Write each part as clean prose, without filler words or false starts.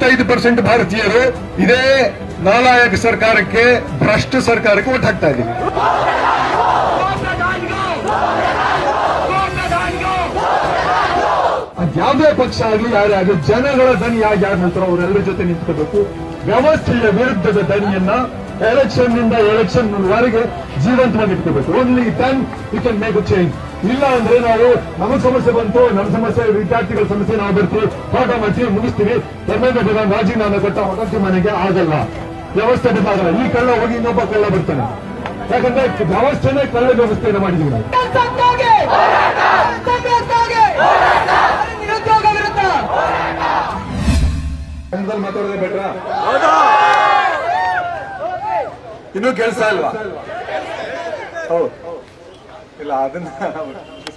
35% ಭಾರತೀಯರು ಇದೇ ನಾಲಾಯಕ ಸರ್ಕಾರಕ್ಕೆ, ಭ್ರಷ್ಟ ಸರ್ಕಾರಕ್ಕೆ ಓಟ್ ಹಾಕ್ತಾ ಇದ್ದೀವಿ. ಯಾವುದೇ ಪಕ್ಷ ಆಗಲಿ, ಯಾರೇ ಆಗಲಿ, ಜನಗಳ ದನಿ ಯಾರು ಹೇಳ್ತಾರೋ ಅವರೆಲ್ಲರ ಜೊತೆ ನಿಂತ್ಕೋಬೇಕು. ವ್ಯವಸ್ಥೆಯ ವಿರುದ್ಧದ ದನಿಯನ್ನ ಎಲೆಕ್ಷನ್ ನಿಂದ ಎಲೆಕ್ಷನ್ ವರೆಗೆ ಜೀವಂತವಾಗಿ ಇಟ್ಕೋಬೇಕು. Only then you can make a change. ಇಲ್ಲ ಅಂದ್ರೆ ನಾವು ನಮಗೆ ಸಮಸ್ಯೆ ಬಂತು, ನಮ್ಮ ಸಮಸ್ಯೆ, ವಿದ್ಯಾರ್ಥಿಗಳ ಸಮಸ್ಯೆ ನಾವು ಬರ್ತೀವಿ, ಪಾಠ ಮಾಡ್ತೀವಿ, ಮುಗಿಸ್ತೀವಿ, ಧರ್ಮೇಂದ್ರ ರಾಜೀನಾಮೆ ಕೊಟ್ಟ ಹೊರಟಿ ಮನೆಗೆ ಆಗಲ್ಲ. ವ್ಯವಸ್ಥೆ ಬೇಕಾಗಲ್ಲ. ಈ ಕಳ್ಳ ಹೋಗಿ ಇನ್ನೊಬ್ಬ ಕಳ್ಳ ಬರ್ತಾನೆ. ಯಾಕಂದ್ರೆ ವ್ಯವಸ್ಥೆನೇ ಕಳ್ಳ ವ್ಯವಸ್ಥೆಯನ್ನು ಮಾಡಿದೀವಿ ನಾವು. ಮಾತಾಡೋದೇ ಬೇಡ್ರಾ? ಇನ್ನೂ ಕೆಲಸ ಅಲ್ವಾ? ಹೌದು ಇಲ್ಲ, ಅದನ್ನ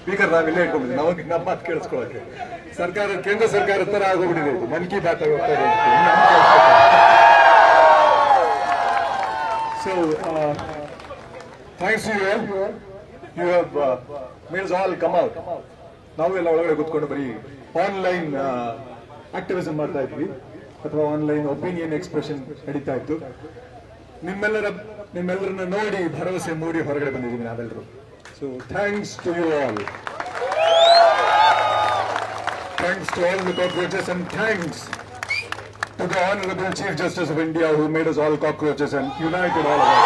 ಸ್ಪೀಕರ್ ನಾವಿಲ್ಲೇ ಇಟ್ಕೊಂಡಿದ್ವಿ. ನಮಗೆ ನಮ್ಮ ಮಾತು ಕೇಳಿಸ್ಕೊಳಕ್ಕೆ ಸರ್ಕಾರ, ಕೇಂದ್ರ ಸರ್ಕಾರ ತರ ಆಗೋಗ್ಬಿಟ್ಟಿದೆ. ಮನ್ ಕಿ ಬಾತ್ ಹೋಗ್ತಾ ಇದೆ. So thanks you all. You have made us all come out. ನಾವು ಎಲ್ಲ ಒಳಗಡೆ ಕೂತ್ಕೊಂಡು ಬರೀ ಆನ್ಲೈನ್ ಆಕ್ಟಿವಿಸಮ್ ಮಾಡ್ತಾ ಇದ್ವಿ, ಅಥವಾ ಆನ್ಲೈನ್ ಒಪಿನಿಯನ್ ಎಕ್ಸ್ಪ್ರೆಷನ್ ನಡೀತಾ ಇತ್ತು. ನಿಮ್ಮೆಲ್ಲರನ್ನ ನೋಡಿ ಭರವಸೆ ಮೂಡಿ ಹೊರಗಡೆ ಬಂದಿದ್ದೀವಿ ನಾವೆಲ್ಲರೂ. So thanks to you all. Thanks to all the cockroaches, and thanks to the Honorable Chief Justice of India who made us all cockroaches and united all of us.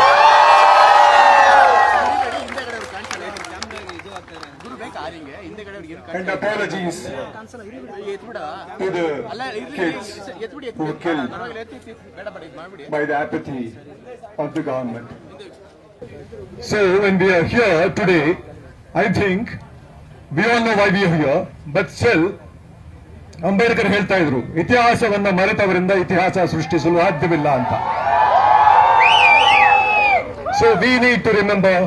And apologies to the kids who were killed by the apathy of the government. So when we are here today, I think we all know why we are here, but still Ambedkar ಹೇಳ್ತಾ ಇದ್ರು, ಇತಿಹಾಸವನ್ನ ಮರೆತವರಿಂದ ಇತಿಹಾಸ ಸೃಷ್ಟಿಸಲು ಸಾಧ್ಯವಿಲ್ಲ ಅಂತ. So we need to remember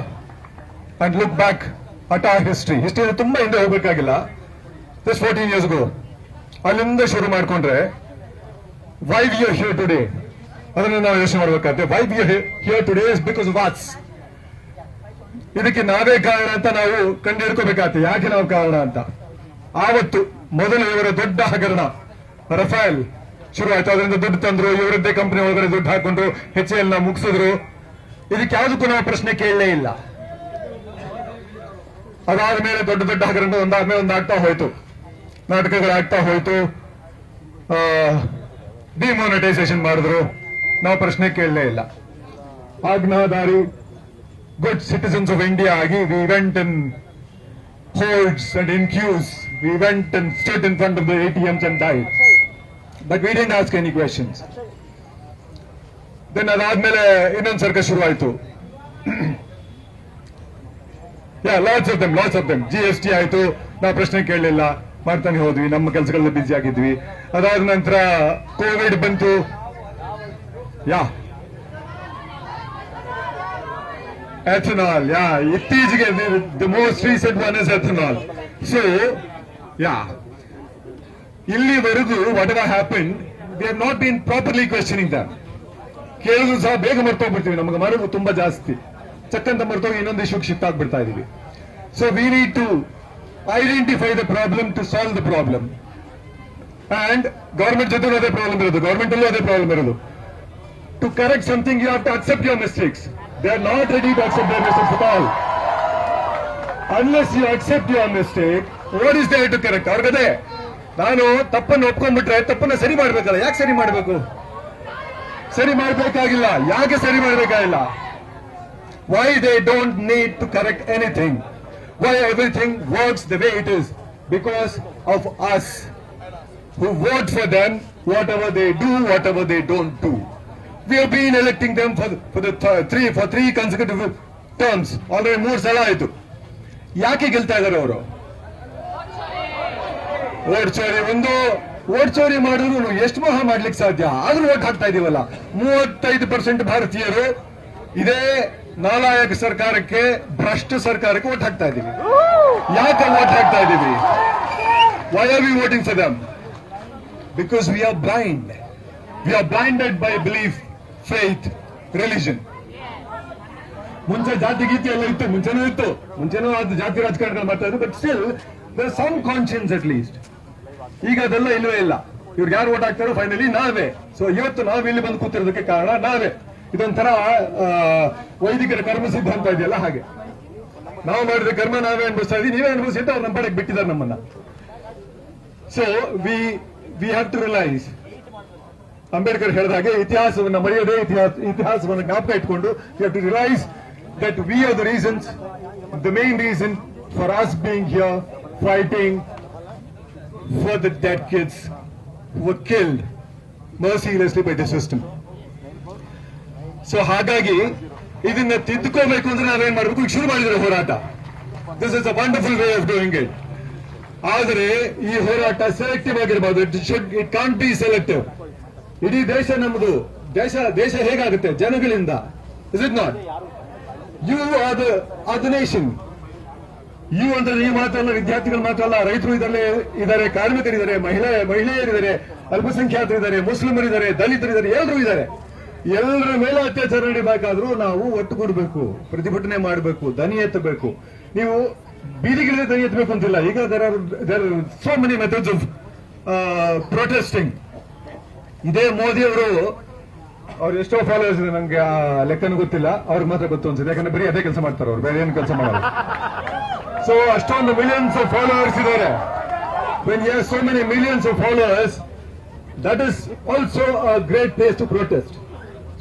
and look back at our history. History ತುಂಬಾ ಹಿಂದೆ ಹೋಗ್ಬೇಕಾಗಿಲ್ಲ. ಜಸ್ಟ್ 14 years ago ಅಲ್ಲಿಂದ ಶುರು ಮಾಡ್ಕೊಂಡ್ರೆ why we are here today ಅದನ್ನ ನಾವು ಯೋಚನೆ ಮಾಡ್ಬೇಕಾಗುತ್ತೆ. Why we are here today is because of what's. ಇದಕ್ಕೆ ನಾವೇ ಕಾರಣ ಅಂತ ನಾವು ಕಂಡು ಹಿಡ್ಕೋಬೇಕಾಗುತ್ತೆ. ಯಾಕೆ ನಾವು ಕಾರಣ ಅಂತ. ಆವತ್ತು ಮೊದಲು ಇವರ ದೊಡ್ಡ ಹಗರಣ ರಫೇಲ್ ಶುರು ಆಯ್ತು. ಅದರಿಂದ ದುಡ್ಡು ತಂದ್ರು, ಇವರದ್ದೇ ಕಂಪನಿ ಒಳಗಡೆ ದುಡ್ಡು ಹಾಕೊಂಡ್ರು, HAL ನ ಮುಗಿಸಿದ್ರು. ಇದಕ್ಕೆ ಯಾವುದಕ್ಕೂ ನಾವು ಪ್ರಶ್ನೆ ಕೇಳಲೇ ಇಲ್ಲ. ಅದಾದ ಮೇಲೆ ದೊಡ್ಡ ದೊಡ್ಡ ಹಗರಣ ಒಂದಾದ್ಮೇಲೆ ಒಂದಾಗ್ತಾ ಹೋಯ್ತು, ನಾಟಕಗಳಾಗ್ತಾ ಹೋಯ್ತು, ಡಿಮಾನಿಟೈಸೇಷನ್ ಮಾಡಿದ್ರು. ನಾವು ಪ್ರಶ್ನೆ ಕೇಳಲೇ ಇಲ್ಲ. ಆಜ್ಞಾಧಾರಿ ಗುಡ್ ಸಿಟಿಸನ್ಸ್ ಆಫ್ ಇಂಡಿಯಾ ಆಗಿ we went in hordes and in queues. We went and stood in front of the ATMs and died. But we didn't ask any questions. Then adadmele innond circus shuru aitu. Yeah, lots of them. GST aitu. Na prashne kelilla. Martane hodvi. Namma kelsagalli busy agidvi. Adad nanತರ COVID bantu. Yeah. Ethanol, yeah. ಇತ್ತೀಚೆಗೆ the most recent one is ethanol. So, yeah. ಇಲ್ಲಿವರೆಗೂ whatever happened, we have not been properly questioning them. ಕೇಳಿದ್ರು ಸಹ ಬೇಗ ಮರ್ತೋಗ್ಬಿಡ್ತೀವಿ. ನಮಗೆ ಮರವು ತುಂಬಾ ಜಾಸ್ತಿ. ಚಕ್ಕಂತ ಮರ್ತೋಗಿ ಇನ್ನೊಂದು ಇಶ್ಯೂಗೆ ಶಿಫ್ಟ್ ಆಗ್ಬಿಡ್ತಾ ಇದೀವಿ. So we need to identify the problem to solve the problem. And government ಜೊತೆ ಅದೇ ಪ್ರಾಬ್ಲಮ್ ಇರೋದು, ಗವರ್ಮೆಂಟ್ ಅಲ್ಲೂ ಅದೇ ಪ್ರಾಬ್ಲಮ್ ಇರೋದು. To correct something, you have to accept your mistakes. They are not ready to accept their mistakes at all. Unless you accept your mistake, what is there to correct? ಅವ್ರಿಗದೆ ನಾನು ತಪ್ಪನ್ನು ಒಪ್ಕೊಂಡ್ಬಿಟ್ರೆ ತಪ್ಪನ್ನ ಸರಿ ಮಾಡ್ಬೇಕಲ್ಲ. ಯಾಕೆ ಸರಿ ಮಾಡಬೇಕು? ಸರಿ ಮಾಡಬೇಕಾಗಿಲ್ಲ. ಯಾಕೆ ಸರಿ ಮಾಡಬೇಕಾಗಿಲ್ಲ? Why they don't need to correct anything? Why everything works the way it is? Because of us who vote for them, whatever they do, whatever they don't do. We have been electing them for three consecutive terms. Already 3 ಸಲ ಆಯಿತು. ಯಾಕೆ ಗೆಲ್ತಾ ಇದ್ದಾರೆ ಅವರು? Vote ಚೋರಿ ಮಾಡಿದ್ರು ಎಷ್ಟು ಮೋಹ ಮಾಡ್ಲಿಕ್ಕೆ ಸಾಧ್ಯ? ಆದ್ರೂ ಓಟ್ ಹಾಕ್ತಾ ಇದೀವಲ್ಲ. 35% ಭಾರತೀಯರು ಇದೇ ನಾಲಾಯಕ ಸರ್ಕಾರಕ್ಕೆ, ಭ್ರಷ್ಟ ಸರ್ಕಾರಕ್ಕೆ ಓಟ್ ಹಾಕ್ತಾ ಇದೀವಿ. ಯಾಕೆ ಓಟ್ ಹಾಕ್ತಾ ಇದೀವಿ? Why are we voting for them? Because we are blind. We are blinded by belief, faith, religion. ಮುಂಚೆ ಜಾತಿ ಗೀತಿ ಎಲ್ಲ ಇತ್ತು, ಮುಂಚೆನೂ ಅದು ಜಾತಿ ರಾಜಕಾರಣಗಳು ಮಾಡ್ತಾ ಇದ್ರು. But still there some conscience at least. ಈಗ ಅದೆಲ್ಲ ಇಲ್ಲವೇ ಇಲ್ಲ. ಇವ್ರಿಗೆ ಯಾರು ಓಟ್ ಹಾಕ್ತಾರೋ ಫೈನಲಿ ನಾವೇ. ಸೊ ಇವತ್ತು ನಾವು ಇಲ್ಲಿ ಬಂದು ಕೂತಿರೋದಕ್ಕೆ ಕಾರಣ ನಾವೇ. ಇದೊಂಥರ ವೈದಿಕರ ಕರ್ಮ ಸಿದ್ಧಾಂತ ಇದೆಯಲ್ಲ, ಹಾಗೆ ನಾವು ಮಾಡಿದ ಕರ್ಮ ನಾವೇ ಅನುಭವಿಸ್ತಾ ಇದೀವಿ, ನೀವೇ ಅನುಭವಿಸಿ ಅಂತ ಅವ್ರು ನಮ್ಮ ಪಡೆಗೆ ಬಿಟ್ಟಿದ್ದಾರೆ ನಮ್ಮನ್ನ. So we have to realise, Ambedkar ಹೇಳಿದ ಹಾಗೆ ಇತಿಹಾಸವನ್ನು ಮರೆಯದೆ ಇತಿಹಾಸವನ್ನು ಜ್ಞಾಪಕ ಇಟ್ಕೊಂಡು we have to realise that we are the reasons, the main reason for us being here fighting for the dead kids who were killed mercilessly by the system. So ಹಾಗಾಗಿ ಇದನ್ನ ತಿದ್ದುಕೋಬೇಕು ಅಂದ್ರೆ ನಾವೇನ್ ಮಾಡಬೇಕು, ಈಗ ಶುರು ಮಾಡಿದ್ರೆ ಹೋರಾಟ. This is a wonderful way of doing it. ಆದರೆ ಈ ಹೋರಾಟ ಸೆಲೆಕ್ಟಿವ್ ಆಗಿರಬಹುದು. It can't be selective. ಇಡೀ ದೇಶ ನಮ್ಮದು. ದೇಶ ಹೇಗಾಗುತ್ತೆ? ಜನಗಳಿಂದ. Is it not? You are the nation. You ಅಂದ್ರೆ ನೀವು ಮಾತ್ರ ಅಲ್ಲ, ವಿದ್ಯಾರ್ಥಿಗಳು ಮಾತ್ರ ಅಲ್ಲ, ರೈತರು ಇದ್ದಾರೆ, ಕಾರ್ಮಿಕರಿದ್ದಾರೆ, ಮಹಿಳೆಯರಿದ್ದಾರೆ, ಅಲ್ಪಸಂಖ್ಯಾತರಿದ್ದಾರೆ, ಮುಸ್ಲಿಮರಿದ್ದಾರೆ, ದಲಿತರಿದ್ದಾರೆ, ಎಲ್ಲರೂ ಇದ್ದಾರೆ. ಎಲ್ಲರ ಮೇಲೆ ಅತ್ಯಾಚಾರ ನಡೀಬೇಕಾದ್ರೂ ನಾವು ಒಟ್ಟುಗೂಡಬೇಕು, ಪ್ರತಿಭಟನೆ ಮಾಡಬೇಕು, ದನಿ ಎತ್ತಬೇಕು. ನೀವು ಬೀದಿಗಿಳಿದ ದನಿ ಎತ್ತಬೇಕು ಅಂತಿಲ್ಲ. ಈಗ there so many methods of protesting. ಇದೇ ಮೋದಿ ಅವ್ರು ಎಷ್ಟೋ ಫಾಲೋವರ್ಸ್ ಇದೆ, ನಂಗೆ ಆ ಲೆಕ್ಕನೂ ಗೊತ್ತಿಲ್ಲ, ಅವ್ರಿಗೆ ಮಾತ್ರ ಗೊತ್ತು ಅನ್ಸುತ್ತೆ. ಯಾಕಂದ್ರೆ ಬರೀ ಅದೇ ಕೆಲಸ ಮಾಡ್ತಾರೆ ಅವ್ರು, ಬೇರೆ ಏನು ಕೆಲಸ ಮಾಡಲ್ಲ. ಸೊ ಅಷ್ಟೊಂದು ಮಿಲಿಯನ್ಸ್ ಆಫ್ ಫಾಲೋವರ್ಸ್ ಇದ್ದಾರೆ. when you have so many millions of followers, that is also a great place to protest.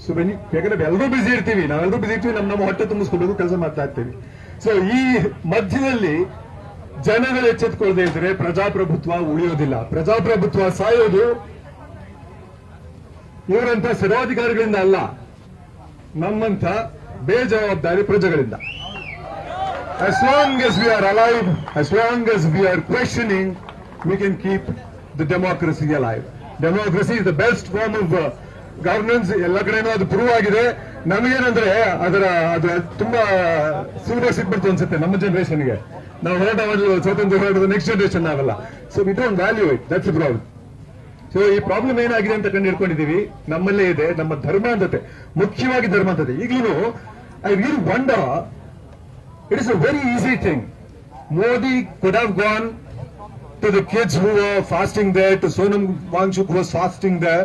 So ಯಾಕಂದ್ರೆ ಎಲ್ಲರೂ ಬಿಸಿ ಇರ್ತೀವಿ, ನಾವೆಲ್ಲರೂ ಬಿಸಿ ಇರ್ತೀವಿ, ನಮ್ಮ ಹೊಟ್ಟೆ ತುಂಬಿಸ್ಕೊಂಡು ಕೆಲಸ ಮಾಡ್ತಾ ಇರ್ತೀವಿ. ಸೊ ಈ ಮಧ್ಯದಲ್ಲಿ ಜನಗಳು ಎಚ್ಚೆತ್ಕೊಳ್ಳದೆ ಇದ್ರೆ ಪ್ರಜಾಪ್ರಭುತ್ವ ಉಳಿಯೋದಿಲ್ಲ. ಪ್ರಜಾಪ್ರಭುತ್ವ ಸಾಯೋದು ಇವರಂತ ಸರ್ವಾಧಿಕಾರಿಗಳಿಂದ ಅಲ್ಲ, ನಮ್ಮಂತ ಬೇಜವಾಬ್ದಾರಿ ಪ್ರಜೆಗಳಿಂದ. As long as we are alive, as long as we are questioning, we can keep the democracy alive. Democracy is the best form of governance. ಎಲ್ಲ ಕಡೆನೂ ಅದು ಪ್ರೂವ್ ಆಗಿದೆ. ನಮಗೇನಂದ್ರೆ ಅದು ತುಂಬಾ ಸೀರಿಯಸ್ ಇಟ್ಬಿಡ್ತು ಅನ್ಸುತ್ತೆ ನಮ್ಮ ಜನರೇಷನ್ಗೆ. ನಾವು ಹೋರಾಟ ಮಾಡಲು ಸ್ವಾತಂತ್ರ್ಯ ಹೋರಾಟದ ನೆಕ್ಸ್ಟ್ ಜನರೇಷನ್ ನಾವಲ್ಲ. So we don't value it. That's the problem. So ಈ ಪ್ರಾಬ್ಲಮ್ ಏನಾಗಿದೆ ಅಂತ ಕಂಡು ಹಿಡ್ಕೊಂಡಿದೀವಿ, ನಮ್ಮಲ್ಲೇ ಇದೆ. ನಮ್ಮ ಧರ್ಮಾಂಧತೆ, ಮುಖ್ಯವಾಗಿ ಧರ್ಮಾಂಧತೆ. ಈಗಲೂ I really wonder, it is a very easy thing. Modi could have gone to the kids who were fasting there, to Sonam Wangchuk who was fasting there,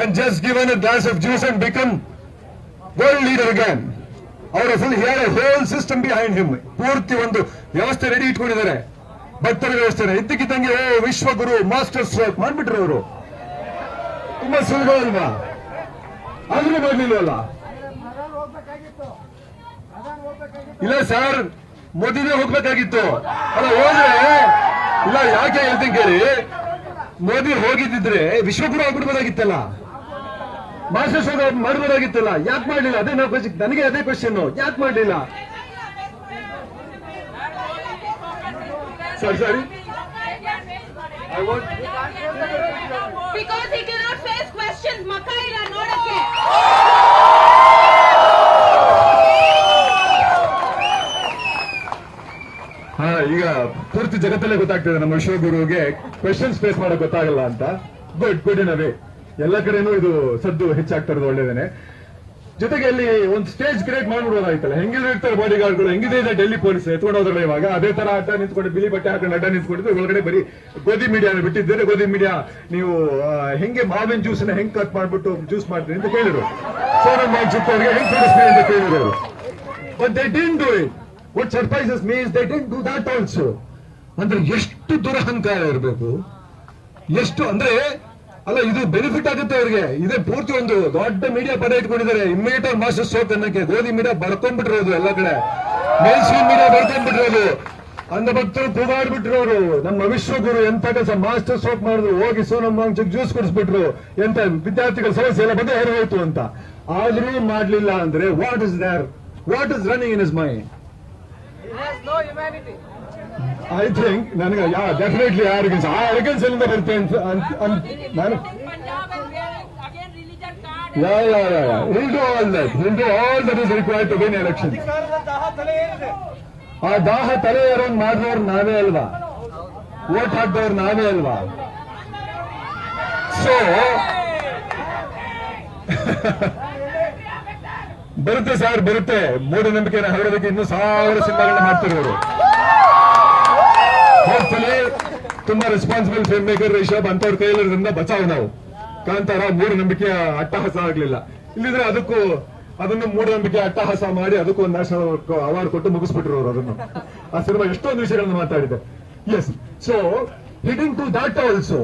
and just given a glass of juice and become world leader again. He had a whole system behind him. ಪೂರ್ತಿ ಒಂದು ವ್ಯವಸ್ಥೆ ready ಇಟ್ಕೊಂಡಿದ್ದಾರೆ, ಭಕ್ತರ ವ್ಯವಸ್ಥೆ. ಇದ್ದಕ್ಕಿದ್ದಂಗೆ ವಿಶ್ವಗುರು master stroke ಮಾಡ್ಬಿಟ್ರು ಅವರು. ತುಂಬಾ ಸುಲಭ ಅಲ್ವಾ? ಆದ್ರೂ ಮಾಡ್ಲಿಲ್ವಲ್ಲ. ಇಲ್ಲ ಸರ್, ಮೋದಿನೇ ಹೋಗ್ಬೇಕಾಗಿತ್ತು. ಅಲ್ಲ ಹೋದ್ರೆ ಇಲ್ಲ, ಯಾಕೆ ಹೇಳ್ತೀನಿ ಕೇಳಿ. ಮೋದಿ ಹೋಗಿದ್ದಿದ್ರೆ ವಿಶ್ವಗುರು ಆಗ್ಬಿಡ್ಬೋದಾಗಿತ್ತಲ್ಲ, ಮಾಸ್ಟರ್ ಸ್ಟ್ರೋಕ್ ಮಾಡ್ಬೋದಾಗಿತ್ತಲ್ಲ. ಯಾಕೆ ಮಾಡ್ಲಿಲ್ಲ? ಅದೇ ನನಗೆ ಅದೇ ಕ್ವಶನ್, ಯಾಕೆ ಮಾಡ್ಲಿಲ್ಲ? ಸರಿ because he cannot face questions. ಮಕ್ಕಳಿಲ್ಲ ನೋಡಕ್ಕೆ. ಈಗ ಪೂರ್ತಿ ಜಗತ್ತಲ್ಲೇ ಗೊತ್ತಾಗ್ತದೆ ನಮ್ಮ ವಿಶ್ವಗುರುಗೆ ಕ್ವೆಶನ್ಸ್ ಫೇಸ್ ಮಾಡಕ್ ಗೊತ್ತಾಗಲ್ಲ ಅಂತ. Good in a way. ಎಲ್ಲ ಕಡೆನೂ ಇದು ಸದ್ದು ಹೆಚ್ಚಾಗ್ತಾ ಇರೋದು ಒಳ್ಳೇದೇನೆ. ಜೊತೆಗೆ ಅಲ್ಲಿ ಒಂದು ಸ್ಟೇಜ್ ಕ್ರಿಯೇಟ್ ಮಾಡ್ಬಿಡೋದಾಯ್ತಲ್ಲ. ಹೆಂಗಿದ್ರು ಇರ್ತಾರೆ ಬಾಡಿ ಗಾರ್ಡ್ಗಳು, ಹೆಂಗಿದೆ ಇದೆ ಡೆಲ್ಲಿ ಪೊಲೀಸ್ ಎತ್ಕೊಂಡು ಹೋದ್ರಲ್ಲ ಇವಾಗ. ಅದೇ ತರ ಅಡ್ಡ ನಿಂತ್ಕೊಂಡು, ಬಿಳಿ ಬಟ್ಟೆ ಹಾಕೊಂಡು ಅಡ್ಡ ನಿಂತ್ಕೊಂಡಿದ್ದು. ಒಳಗಡೆ ಬರೀ ಗೋಧಿ ಮೀಡಿಯಾನ ಬಿಟ್ಟಿದ್ದಾರೆ. ಗೋಧಿ ಮೀಡಿಯಾ ನೀವು ಹೆಂಗೆ ಮಾವಿನ ಜ್ಯೂಸ್ ನ ಹೆಂಗ್ ಕಟ್ ಮಾಡ್ಬಿಟ್ಟು ಜ್ಯೂಸ್ ಮಾಡ್ತೀರಿ ಅಂತ ಕೇಳಿದ್ರು. ಸೋನಮ್ ವಾಂಗ್ಚುಕ್ ಅವರಿಗೆ ಹೆಂಗ್ ಕೊಡಿಸ್ತೀರಿ ಅಂತ ಕೇಳಿದ್ರು. But they didn't do it. What surprises me is they didn't do that also. ಅಂದ್ರೆ ಎಷ್ಟು ದುರಹಂಕಾರ ಇರಬೇಕು, ಎಷ್ಟು ಅಂದ್ರೆ ಅಲ್ಲ, ಇದು ಬೆನಿಫಿಟ್ ಆಗುತ್ತೆ ಅವ್ರಿಗೆ. ಇದೇ ಪೂರ್ತಿ ಒಂದು ದೊಡ್ಡ ಮೀಡಿಯಾ ಪದ ಇಟ್ಕೊಂಡಿದ್ದಾರೆ. ಇಮ್ಮಿಡಿಯೇಟ್ ಮಾಸ್ಟರ್ ಸ್ಟ್ರೋಕ್ ಅನ್ನಕ್ಕೆ ಗೋಧಿ ಮೀಡಿಯಾ ಬರ್ಕೊಂಡ್ಬಿಟ್ಟಿರೋದು, ಎಲ್ಲ ಕಡೆ ಮೇನ್ ಸ್ಟ್ರೀಮ್ ಮೀಡಿಯಾ ಬರ್ಕೊಂಡ್ಬಿಟ್ಟಿರೋದು. ಅಂಧ ಭಕ್ತರು ಕೂಗಾಡ್ಬಿಟ್ಟಿರೋರು. ನಮ್ಮ ವಿಶ್ವಗುರು ಎಂತ ಕೆಲಸ ಮಾಸ್ಟರ್ ಸ್ಟ್ರೋಕ್ ಮಾಡಿದ್ರು, ಹೋಗಿ ಸೋನಮ್ ವಾಂಗ್ಚುಕ್ ಜ್ಯೂಸ್ ಕುಡಿಸ್ಬಿಟ್ರು, ಎಂತ ವಿದ್ಯಾರ್ಥಿಗಳ ಸಮಸ್ಯೆ ಎಲ್ಲ ಬಗ್ಗೆ ಹೊರಗೋಯ್ತು ಅಂತ. ಆದ್ರೂ ಮಾಡ್ಲಿಲ್ಲ ಅಂದ್ರೆ what is there, what is running in his mind? I think ನನಗೆ ಡೆಫಿನೆಟ್ಲಿ ಆರ್ಗನ್ಸ್ ಎಲ್ಲಿಂದ ಬರುತ್ತೆ ಅಂತ ನಾನು he'll do all that is required to win election. ಆ ದಾಹ ತಲೆ ಏರೋನ್ ಮಾಡಿದವ್ರು ನಾವೇ ಅಲ್ವಾ, ವೋಟ್ ಹಾಕಿದವ್ರು ನಾವೇ ಅಲ್ವಾ? ಸೊ ಬರುತ್ತೆ ಸರ್, ಬರುತ್ತೆ. ಮೂಢನಂಬಿಕೆನ ಹರಡೋದಕ್ಕೆ ಇನ್ನೂ 1000 ಸಿನಿಮಾಗಳನ್ನ ಮಾಡ್ತಿರೋರು. ಹೋಪ್ಫುಲಿ ತುಂಬಾ ರೆಸ್ಪಾನ್ಸಿಬಲ್ ಫಿಲ್ಮ್ ಮೇಕರ್ ರಿಷಬ್ ಅಂತವ್ರ ಕೈಲಿರೋದ್ರಿಂದ ಬಚಾವ್ ನಾವು. ಕಾಂತಾರ ಮೂಢನಂಬಿಕೆಯ ಅಟ್ಟಹಾಸ ಆಗ್ಲಿಲ್ಲ, ಇಲ್ಲಿದ್ರೆ ಅದನ್ನು ಮೂಢನಂಬಿಕೆ ಅಟ್ಟಹಾಸ ಮಾಡಿ ಅದಕ್ಕೂ ಒಂದು ನ್ಯಾಷನಲ್ ಅವಾರ್ಡ್ ಕೊಟ್ಟು ಮುಗಿಸ್ಬಿಟ್ರು ಅವರು ಅದನ್ನು. ಆ ಸಿನಿಮಾ ಎಷ್ಟೊಂದು ವಿಷಯಗಳನ್ನು ಮಾತಾಡಿದೆ. Yes, so hiding to that also,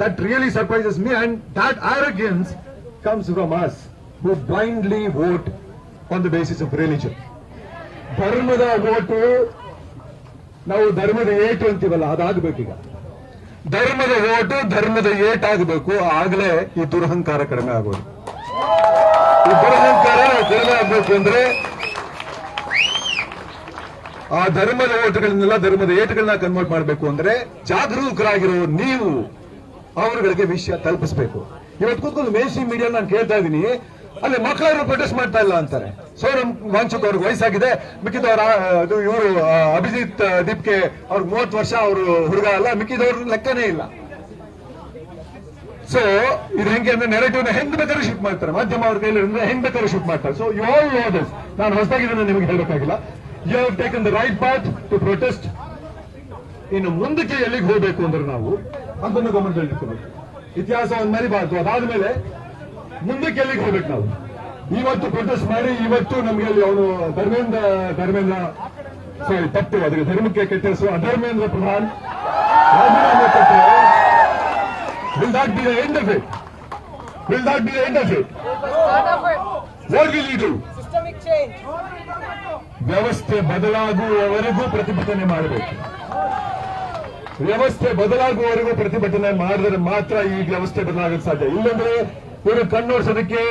that really surprises me, and that arrogance comes from us who blindly vote on the basis of religion. ಧರ್ಮದ ಓಟು, ನಾವು ಧರ್ಮದ ಏಟು ಅಂತೀವಲ್ಲ, ಅದಾಗಬೇಕೀಗ. ಧರ್ಮದ ಓಟು ಧರ್ಮದ ಏಟಾಗಬೇಕು, ಆಗಲೇ ಈ ದುರಹಂಕಾರ ಕಡಿಮೆ ಆಗೋದು. ಈ ದುರಹಂಕಾರ ಕಡಿಮೆ ಆಗ್ಬೇಕು ಅಂದ್ರೆ ಆ ಧರ್ಮದ ಓಟುಗಳನ್ನೆಲ್ಲ ಧರ್ಮದ ಏಟುಗಳನ್ನ ಕನ್ವರ್ಟ್ ಮಾಡಬೇಕು ಅಂದ್ರೆ ಜಾಗರೂಕರಾಗಿರೋ ನೀವು ಅವರುಗಳಿಗೆ ವಿಷಯ ತಲುಪಿಸಬೇಕು. ಇವತ್ತು ಕೂತ್ಕೊಂಡು ಮೇನ್ ಸ್ಟ್ರೀಮ್ ಮೀಡಿಯಾ ನಾನು ಕೇಳ್ತಾ ಇದ್ದೀನಿ, ಅಲ್ಲಿ ಮಕ್ಕಳವರು ಪ್ರೊಟೆಸ್ಟ್ ಮಾಡ್ತಾ ಇಲ್ಲ ಅಂತಾರೆ. ಸೋನಂ ವಾಂಚುಕ್ ಅವ್ರಿಗೆ ವಯಸ್ಸಾಗಿದೆ, ಮಿಕ್ಕಿದವ್ರ ಇವರು ಅಭಿಜಿತ್ ದೀಪ್ಗೆ ಅವ್ರಿಗೆ 30 ವರ್ಷ, ಅವರು ಹುಡುಗ ಅಲ್ಲ, ಮಿಕ್ಕಿದವ್ರ ಲೆಕ್ಕನೇ ಇಲ್ಲ. ಸೊ ಇದು ಹೆಂಗೆ ಅಂದ್ರೆ ನೆರೆಟಿವ್ ನ ಹೆಂಗ್ ಬೇಕಾದ್ರೂ ಶೂಟ್ ಮಾಡ್ತಾರೆ, ಮಾಧ್ಯಮ ಅವ್ರ ಕೈಲಿ ಹೆಂಗ್ ಬೇಕಾದ್ರೂ ಶೂಟ್ ಮಾಡ್ತಾರೆ. So you all know this. ನಾನು ಹೊಸದಾಗಿ ನಿಮಗೆ ಹೇಳಬೇಕಾಗಿಲ್ಲ. You have taken the right path to protest. ಇನ್ನು ಮುಂದಕ್ಕೆ ಎಲ್ಲಿಗೆ ಹೋಗ್ಬೇಕು ಅಂದ್ರೆ ನಾವು ಅದನ್ನು ಗಮನದಲ್ಲಿಟ್ಕೋಬೇಕು. ಇತಿಹಾಸವನ್ನು ಮರಿಬಾರ್ದು. ಅದಾದ್ಮೇಲೆ ಮುಂದಕ್ಕೆ ಎಲ್ಲಿಗೆ ಹೋಗ್ಬೇಕು ನಾವು. ಇವತ್ತು ಪ್ರೊಟೆಸ್ಟ್ ಮಾಡಿ ಇವತ್ತು ನಮ್ಗೆ ಅಲ್ಲಿ ಅವನು ಧರ್ಮೇಂದ್ರ ಸಾರಿ ತಪ್ಪು, ಅದಕ್ಕೆ ಧರ್ಮಕ್ಕೆ ಕೆಟ್ಟ ಹೆಸರು, ಅಧರ್ಮೇಂದ್ರ ಪ್ರಧಾನ್ ರಾಜೀನಾಮೆ ಕೊಟ್ಟರೆ will that be the end of it? Will that be the end of it? What will you do? Systemic change. ವ್ಯವಸ್ಥೆ ಬದಲಾಗುವವರೆಗೂ ಪ್ರತಿಭಟನೆ ಮಾಡಬೇಕು. ವ್ಯವಸ್ಥೆ ಬದಲಾಗುವವರೆಗೂ ಪ್ರತಿಭಟನೆ ಮಾಡಿದ್ರೆ ಮಾತ್ರ ಈ ವ್ಯವಸ್ಥೆ ಬದಲಾಗಕ್ಕೆ ಸಾಧ್ಯ. ಇಲ್ಲಂದ್ರೆ ಇವರು ಕಣ್ಣೋಡ್ಸೋದಕ್ಕೆ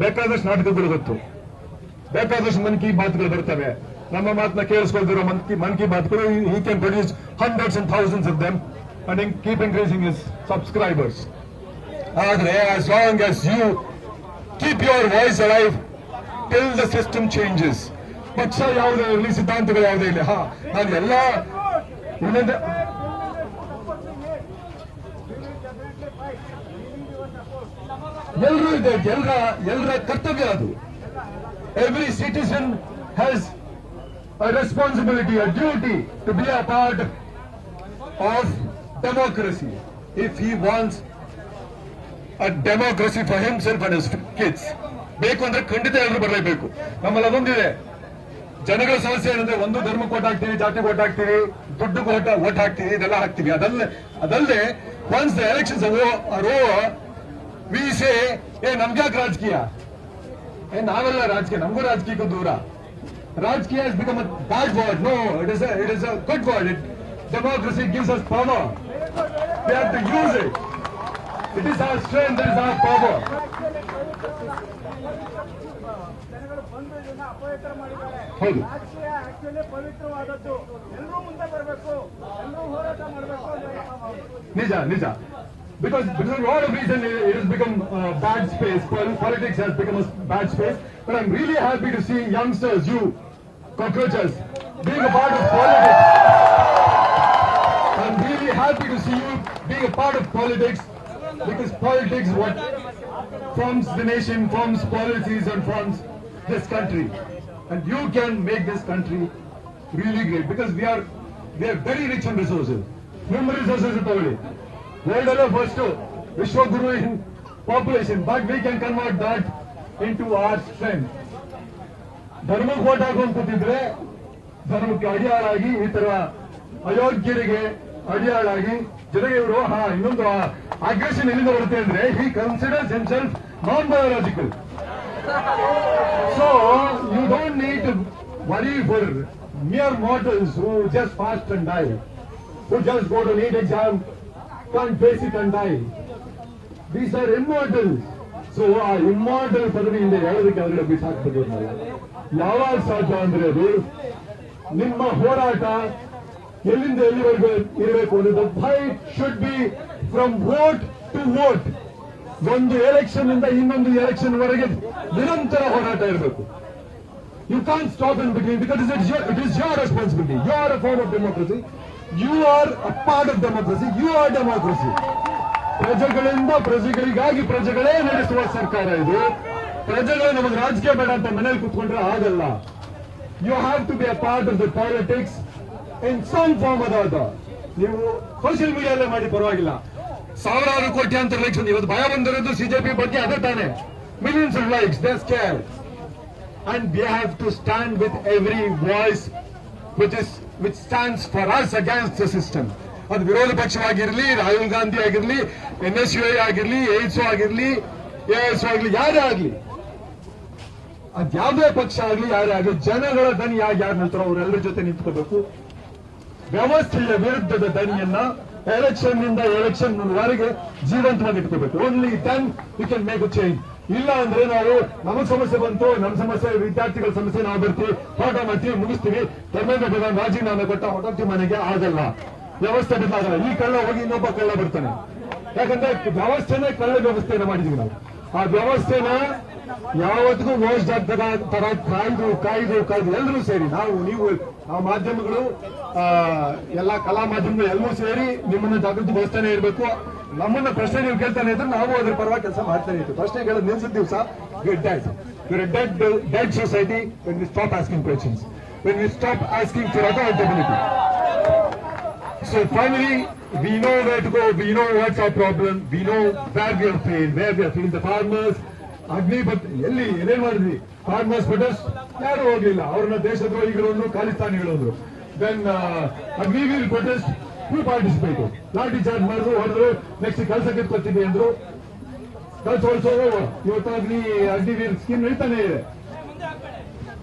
ಬೇಕಾದಷ್ಟು ನಾಟಕಗಳು ಗೊತ್ತು, ಬೇಕಾದಷ್ಟು ಮನ್ ಕಿ ಬಾತ್ಗಳು ಬರ್ತವೆ. ನಮ್ಮ ಮಾತನ್ನ ಕೇಳಿಸ್ಕೊಳ್ತಿರೋ ಮನ್ ಕಿ ಬಾತ್ಗಳು, he can produce hundreds and thousands of them and keep increasing his subscribers. ಆದರೆ as long as you keep your voice alive till the system changes, ಪಕ್ಷ ಯಾವುದೇ ಇರಲಿ, ಸಿದ್ಧಾಂತಗಳು ಯಾವುದೇ ಇರಲಿ, ನಾನು ಎಲ್ಲ ಇನ್ನೊಂದು ಎಲ್ಲರೂ ಇದೆ, ಎಲ್ಲರ ಕರ್ತವ್ಯ ಅದು. Every citizen has a responsibility, a duty to be a part of democracy if he wants a democracy for himself and his kids. ಬೇಕು ಅಂದ್ರೆ ಖಂಡಿತ ಎಲ್ಲರೂ ಬರಲೇಬೇಕು. ನಮ್ಮಲ್ಲಿ ಅದೊಂದಿದೆ, ಜನಗಳ ಸಮಸ್ಯೆ ಏನಂದ್ರೆ ಒಂದು ಧರ್ಮಕ್ಕೆ ಓಟ್ ಹಾಕ್ತೀವಿ, ಜಾತಿಗೆ ಓಟ್ ಹಾಕ್ತೀವಿ, ದುಡ್ಡಿಗೆ ಓಟ್ ಹಾಕ್ತೀವಿ, ಇದೆಲ್ಲ ಹಾಕ್ತೀವಿ. ಅದಲ್ಲದೆ once the elections are over, we say, ನಮ್ಗ್ಯಾಕೆ ರಾಜಕೀಯ, ನಾವೆಲ್ಲ ರಾಜಕೀಯ, ನಮಗೂ ರಾಜಕೀಯಕ್ಕೂ ದೂರ. Rajkiya has become a bad word. No, it is a good word. Democracy gives us power. We have to use it. It is our strength, it is our power. ಹೌದು, ರಾಜಕೀಯ actually ಪವಿತ್ರವಾದದ್ದು. ಎಲ್ಲರೂ ಮುಂದೆ ಬರಬೇಕು, ಎಲ್ಲರೂ ಹೋರಾಟ ಮಾಡಬೇಕು. ನಿಜ. Because for a lot of reasons it has become a bad space. Politics has become a bad space. But I'm really happy to see youngsters, you cockroaches, being a part of politics. I'm really happy to see you being a part of politics, because politics what forms the nation, forms policies and forms this country. And you can make this country really great, because we are very rich in resources. Human resources is only. World alone first Vishwaguru in population, but we can convert that into our strength. ಧರ್ಮಕ್ಕೆ vote ಹಾಕೊಂಡು ಕೂತಿದ್ರೆ ಧರ್ಮಕ್ಕೆ ಅಡಿಯಾಳಾಗಿ, ಈ ತರ ಅಯೋಗ್ಯರಿಗೆ ಅಡಿಯಾಳಾಗಿ, ಜೊತೆಗೆ ಇವರು ಇನ್ನೊಂದು aggression ಎಲ್ಲಿಂದ ಬರುತ್ತೆ ಅಂದ್ರೆ he considers himself non-biological. So you don't need to worry for mere mortals who just fast and die, who just go to NEET exam, can't face it and die. These are immortals. So ಆ immortal ಪದವಿಯಿಂದ ಯಾವುದಕ್ಕೆ ಅವರಿಗೆ ಬಿಸಾಕ್ತದೆ, ಯಾವಾಗ ಸಾಧ್ಯ ಅಂದ್ರೆ ಅದು ನಿಮ್ಮ ಹೋರಾಟ ಎಲ್ಲಿಂದ ಎಲ್ಲಿವರೆಗೂ ಇರಬೇಕು ಅನ್ನೋದು. Fight should be from vote to vote. ಒಂದು ಎಲೆಕ್ಷನ್ ಇಂದ ಇನ್ನೊಂದು ಎಲೆಕ್ಷನ್ ವರೆಗೆ ನಿರಂತರ ಹೋರಾಟ ಇರಬೇಕು. You can't stop in between, because it is your responsibility. You are a form of democracy, you are a part of democracy, you are democracy. ಪ್ರಜೆಗಳಿಂದ ಪ್ರಜೆಗಳಿಗಾಗಿ ಪ್ರಜೆಗಳೇ ನಡೆಸುವ ಸರ್ಕಾರ ಇದು. ಪ್ರಜೆಗಳು ನಮಗೆ ರಾಜಕೀಯ ಬೇಡ ಅಂತ ಮನೇಲಿ ಕೂತ್ಕೊಂಡ್ರೆ ಆಗಲ್ಲ. You have to be a part of the politics in some form or other. ನೀವು ಸೋಷಿಯಲ್ ಮೀಡಿಯಾದಲ್ಲೇ ಮಾಡಿ ಪರವಾಗಿಲ್ಲ. ಸಾವಿರಾರು ಕೋಟ್ಯಾಂತರ ಲೈಕ್ಸ್ ಇವತ್ತು ಭಯ ಬಂದಿರೋದು ಸಿಜೆಪಿ ಬಗ್ಗೆ ಅದೇ ತಾನೆ. Millions of likes, they scare. And we have to stand with every voice which stands for us against the system. ಅದು ವಿರೋಧ ಪಕ್ಷವಾಗಿರಲಿ, ರಾಹುಲ್ ಗಾಂಧಿ ಆಗಿರಲಿ, NSUI ಆಗಿರಲಿ, ಏಡ್ಸ್ ಆಗಿರಲಿ, AIS ಆಗಲಿ, ಯಾರೇ ಆಗಲಿ, ಅದ್ಯಾವುದೇ ಪಕ್ಷ ಆಗಲಿ, ಯಾರೇ ಆಗಲಿ, ಜನಗಳ ದನಿ ಯಾರು ನಿಲ್ತಾರೋ ಅವರೆಲ್ಲರ ಜೊತೆ ನಿಂತ್ಕೋಬೇಕು. ವ್ಯವಸ್ಥೆಯ ವಿರುದ್ಧದ ದನಿಯನ್ನ ಎಲೆಕ್ಷನ್ ನಿಂದ ಎಲೆಕ್ಷನ್ ವರೆಗೆ ಜೀವಂತವಾಗಿ ಇಟ್ಕೋಬೇಕು. Only then you can make a change. ಇಲ್ಲ ಅಂದ್ರೆ ನಾವು ನಮಗ್ ಸಮಸ್ಯೆ ಬಂತು, ನಮ್ಮ ಸಮಸ್ಯೆ, ವಿದ್ಯಾರ್ಥಿಗಳ ಸಮಸ್ಯೆ, ನಾವು ಬರ್ತೀವಿ, ಹೋರಾಟ ಮಾಡ್ತೀವಿ, ಮುಗಿಸ್ತೀವಿ, ಧರ್ಮೇಂದ್ರ ಪ್ರಧಾನ್ ರಾಜೀನಾಮೆ ಕೊಟ್ಟ ಹೊರಟು ಮನೆಗೆ ಆಗಲ್ಲ. ವ್ಯವಸ್ಥೆ ಬದಲಾಗಲ್ಲ. ಈ ಕಳ್ಳ ಹೋಗಿ ಇನ್ನೊಬ್ಬ ಕಳ್ಳ ಬರ್ತಾನೆ. ಯಾಕಂದ್ರೆ ವ್ಯವಸ್ಥೆನೇ ಕಳ್ಳ ವ್ಯವಸ್ಥೆನ ಮಾಡಿದೀವಿ ನಾವು. ಆ ವ್ಯವಸ್ಥೆನ ಯಾವತ್ತಿಗೂ ವೇಸ್ಟ್ ಆಗ್ತದ ತರ ಕಾಯ್ದು ಎಲ್ಲರೂ ಸೇರಿ, ನಾವು, ನೀವು, ಆ ಮಾಧ್ಯಮಗಳು, ಎಲ್ಲಾ ಕಲಾ ಮಾಧ್ಯಮಗಳು ಎಲ್ಲರೂ ಸೇರಿ ನಿಮ್ಮನ್ನ ಜಾಗೃತಿಗೊಳಿಸ್ತಾನೆ ಇರಬೇಕು. ನಮ್ಮನ್ನ ಪ್ರಶ್ನೆ ನೀವು ಕೇಳ್ತಾನೆ ಇದ್ರೆ ನಾವು ಅದ್ರ ಪರವಾಗಿ ಕೆಲಸ ಮಾಡ್ತಾನೆ ಇರ್ತೀವಿ. ಪ್ರಶ್ನೆ ಕೇಳೋದು ನಿಲ್ಸಿದ ದಿವಸ dead society when we stop asking questions, when we stop asking for accountability. So finally, we know where to go, we know what's our problem, we know where we have failed. The farmers, Agnipath ಎಲ್ಲಿ ಏನೇನ್ ಮಾಡಿದ್ವಿ, farmers protest ಯಾರು ಹೋಗ್ಲಿಲ್ಲ, ಅವ್ರನ್ನ ದೇಶದ್ರೋಹಿಗಳು ಅಂದ್ರು, ಖಾಲಿಸ್ತಾನಿಗಳು ಅಂದ್ರು. Then Agniveer protest, ಹೂ participate, ಲಾಠಿ charge ಮಾಡಿದ್ರು, ಹೊಡೆದ್ರು, ನೆಕ್ಸ್ಟ್ ಕೆಲಸ ಕಿತ್ಕೊಳ್ತೀವಿ ಅಂದ್ರು. ಇವತ್ತು ಅಗ್ನಿವೀರ್ ಸ್ಕೀಮ್ ನಡೀತಾನೆ ಇದೆ.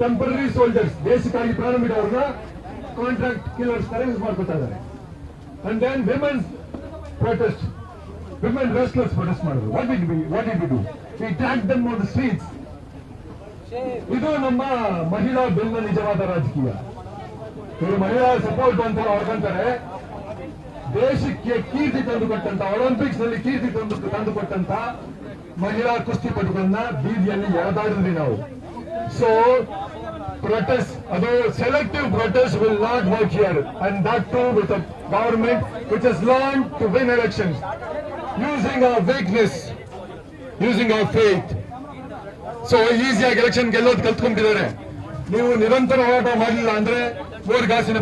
ಟೆಂಪರರಿ ಸೋಲ್ಜರ್ಸ್, ದೇಶಕ್ಕಾಗಿ ಪ್ರಾಣ ಬಿಡೋರ್ನ ಕಾಂಟ್ರಾಕ್ಟ್ ಕಿಲ್ಲರ್ಸ್ ತರ ಯೂಸ್ ಮಾಡ್ಕೊತಾ ಇದ್ದಾರೆ. And then women's protest, women wrestlers protest ಮಾಡಿದ್ರು. What did we do? We dragged them on the streets. ಇದು ನಮ್ಮ ಮಹಿಳಾ ಬಿಲ್ನ ನಿಜವಾದ ರಾಜಕೀಯ. ಇವರು ಮಹಿಳಾ ಸಪೋರ್ಟ್ ಅಂತ ಹೊಡ್ಕೊಂತಾರೆ. ದೇಶಕ್ಕೆ ಕೀರ್ತಿ ತಂದುಕೊಟ್ಟಂತ, ಒಲಿಂಪಿಕ್ಸ್ ನಲ್ಲಿ ಕೀರ್ತಿ ತಂದುಕೊಟ್ಟಂತ ಮಹಿಳಾ ಕುಸ್ತಿಪಟುಗಳನ್ನ ಬೀದಿಯಲ್ಲಿ ಎಳೆದಾಡಿದ್ವಿ ನಾವು. ಸೊ ಪ್ರೊಟೆಸ್ಟ್, ಅದು selective protest will not work here, and that to with a government which has learned to win elections using our weakness, using our faith. So ಈಸಿಯಾಗಿ ಎಲೆಕ್ಷನ್ ಗೆಲ್ಲೋದು ಕಲ್ತ್ಕೊಂಡಿದ್ದಾರೆ. ನೀವು ನಿರಂತರ ಹೋರಾಟ ಮಾಡಲಿಲ್ಲ ಅಂದ್ರೆ 3 ಗಾಸಿನ